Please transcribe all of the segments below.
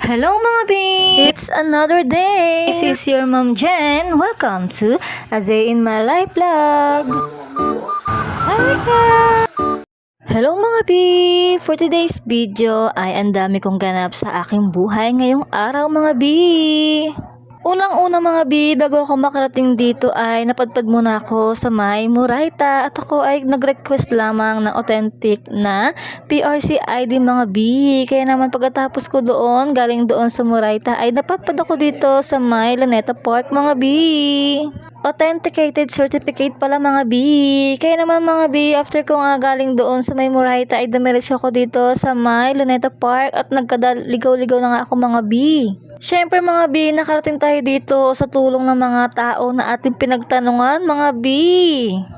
Hello mga B! It's another day! This is your mom Jen. Welcome to A Day in My Life vlog. Hi! Hello mga B! For today's video ay ang dami kong ganap sa aking buhay ngayong araw mga B. Unang-una mga B, bago ako makarating dito ay napadpad muna ako sa may Murayta at ako ay nag-request lamang ng authentic na PRC ID mga B. Kaya naman pagkatapos ko doon, galing doon sa Murayta ay napadpad ako dito sa may Luneta Park mga B. Authenticated certificate pala mga B. Kaya naman mga B, after ko nga galing doon sa may Murayta ay dumiretso ako dito sa may Luneta Park at nagkadaligaw-ligaw na nga ako mga B. Siyempre mga B, nakarating tayo dito sa tulong ng mga tao na ating pinagtanungan mga B.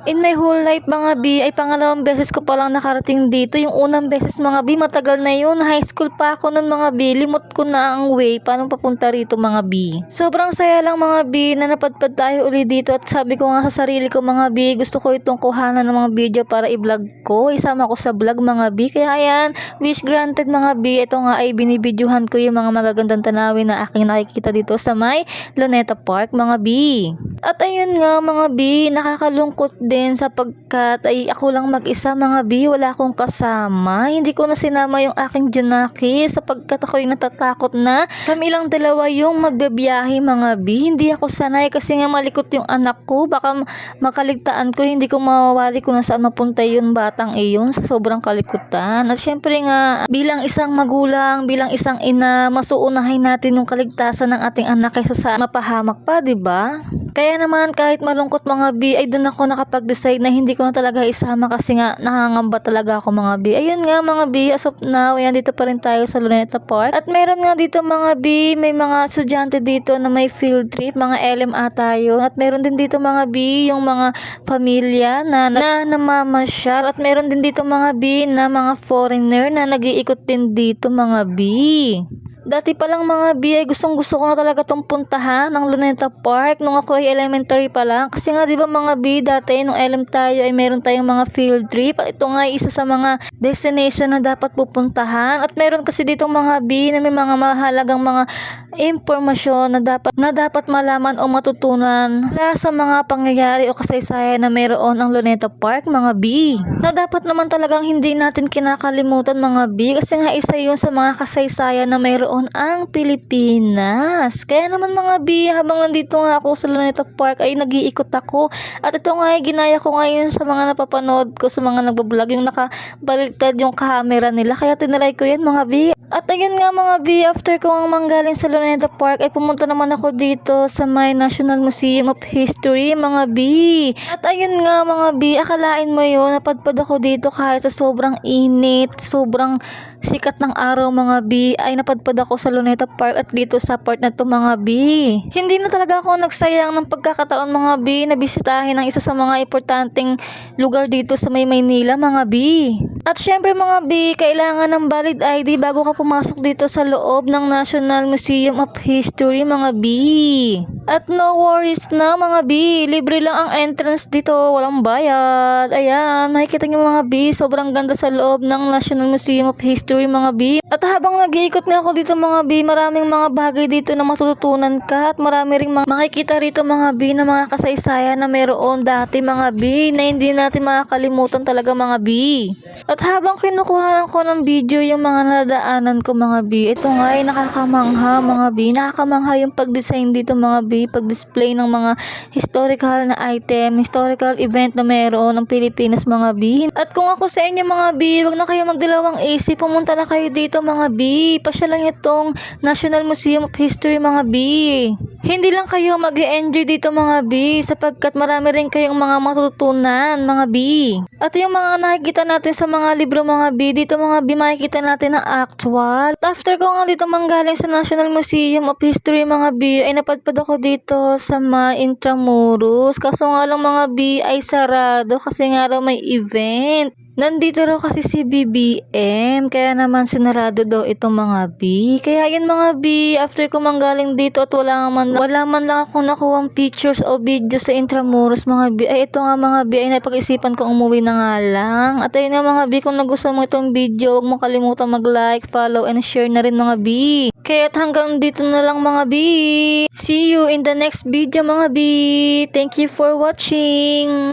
In my whole life mga B, ay pangalawang beses ko palang nakarating dito. Yung unang beses mga B, matagal na yun. High school pa ako nun mga B. Limot ko na ang way paano papunta rito mga B. Sobrang saya lang mga B na napadpad tayo uli dito at sabi ko nga sa sarili ko mga B, gusto ko itong kuhanan ng mga video para i-vlog ko. Isama ko sa vlog mga B. Kaya ayan, wish granted mga B. Ito nga ay binibidyohan ko yung mga magagandang tanawin na aking nakikita dito sa may Luneta Park mga B. At ayun nga mga B, nakakalungkot din sapagkat ay ako lang mag-isa mga B, wala akong kasama. Hindi ko na sinama yung aking Junaki sapagkat ako yung natatakot na kami lang dalawa yung magbabiyahe mga B. Hindi ako sanay kasi nga malikot yung anak ko, baka makaligtaan ko, hindi ko mawawali kung nasaan mapunta yung batang iyon sa sobrang kalikutan. At syempre nga bilang isang magulang, bilang isang ina, masuunahin natin yung kaligtasan ng ating anak kaysa sa mapahamak pa, 'di ba? Kaya naman kahit malungkot mga B, ay doon ako nakapag-decide na hindi ko na talaga isama kasi nga nangangamba talaga ako mga B. Ayun nga mga B, as of now, ayan dito pa rin tayo sa Luneta Park. At meron nga dito mga B, may mga estudyante dito na may field trip, mga LM ata yun. At meron din dito mga B, yung mga pamilya na namamasyal. At meron din dito mga B na mga foreigner na nag-iikot din dito mga B. Dati pa lang mga B ay gustong-gusto ko na talaga tong puntahan ng Luneta Park nung ako ay elementary pa lang. Kasi nga 'di ba mga B, dati nung LM tayo ay meron tayong mga field trip. At ito nga ay isa sa mga destination na dapat pupuntahan. At meron kasi ditong mga B na may mga mahalagang mga impormasyon na dapat malaman o matutunan mula sa mga pangyayari o kasaysayan na meron ang Luneta Park mga B. Na dapat naman talagang hindi natin kinakalimutan mga B kasi nga isa 'yun sa mga kasaysayan na meron ang Pilipinas. Kaya naman mga B, habang nandito nga ako sa Luneta Park ay nag-iikot ako. At ito nga ay ginaya ko ngayon sa mga napapanood ko sa mga nagbablog, yung nakabaliktad yung camera nila. Kaya tinry ko yan mga B. At ayun nga mga B, after ko ang manggaling sa Luneta Park ay pumunta naman ako dito sa may National Museum of History mga B. At ayun nga mga B, akalain mo yun, napadpad ako dito kahit sa sobrang init, sobrang sikat ng araw mga B, ay napadpad ako sa Luneta Park at dito sa part na to mga B. Hindi na talaga ako nagsayang ng pagkakataon mga B na bisitahin ang isa sa mga importanteng lugar dito sa may Maynila mga B. At syempre mga B, kailangan ng valid ID bago ka pumasok dito sa loob ng National Museum of History mga B. At no worries na mga B, libre lang ang entrance dito, walang bayad. Ayan, makikita niyo mga B, sobrang ganda sa loob ng National Museum of History mga B. At habang nag-iikot nga ako dito mga B, maraming mga bagay dito na matututunan ka at marami ring makikita rito mga B na mga kasaysayan na meron dati mga B na hindi natin makakalimutan talaga mga B. At habang kinukuha ko ng video yung mga nadaanan ko mga B, ito nga ay nakakamangha mga B. Nakakamangha yung pag-design dito mga B, pag-display ng mga historical na item, historical event na meron ng Pilipinas mga B. At kung ako sa inyo mga B, wag na kayo magdalawang isip, pumunta na kayo dito mga B. Pasya lang itong National Museum of History mga B. Hindi lang kayo mag-e-enjoy dito mga B sapagkat marami rin kayong mga matutunan mga B. At yung mga nakikita natin sa mga libro mga B, dito mga B makikita natin ang actual. At after ko nga dito manggaling sa National Museum of History mga B, ay napadpad ako dito sa mga Intramuros. Kaso nga lang mga B ay sarado kasi nga raw may event. Nandito raw kasi si BBM, kaya naman sinarado daw itong mga B. Kaya yan mga B, after ko manggaling dito at wala man lang akong nakuwang pictures o videos sa Intramuros mga B. Ay ito nga mga B, ay napag-isipan kong umuwi na nga lang. At ayun nga mga B, kung nagustuhan mo itong video, huwag mo kalimutan mag-like, follow, and share na rin mga B. Kaya't hanggang dito na lang mga B. See you in the next video mga B. Thank you for watching.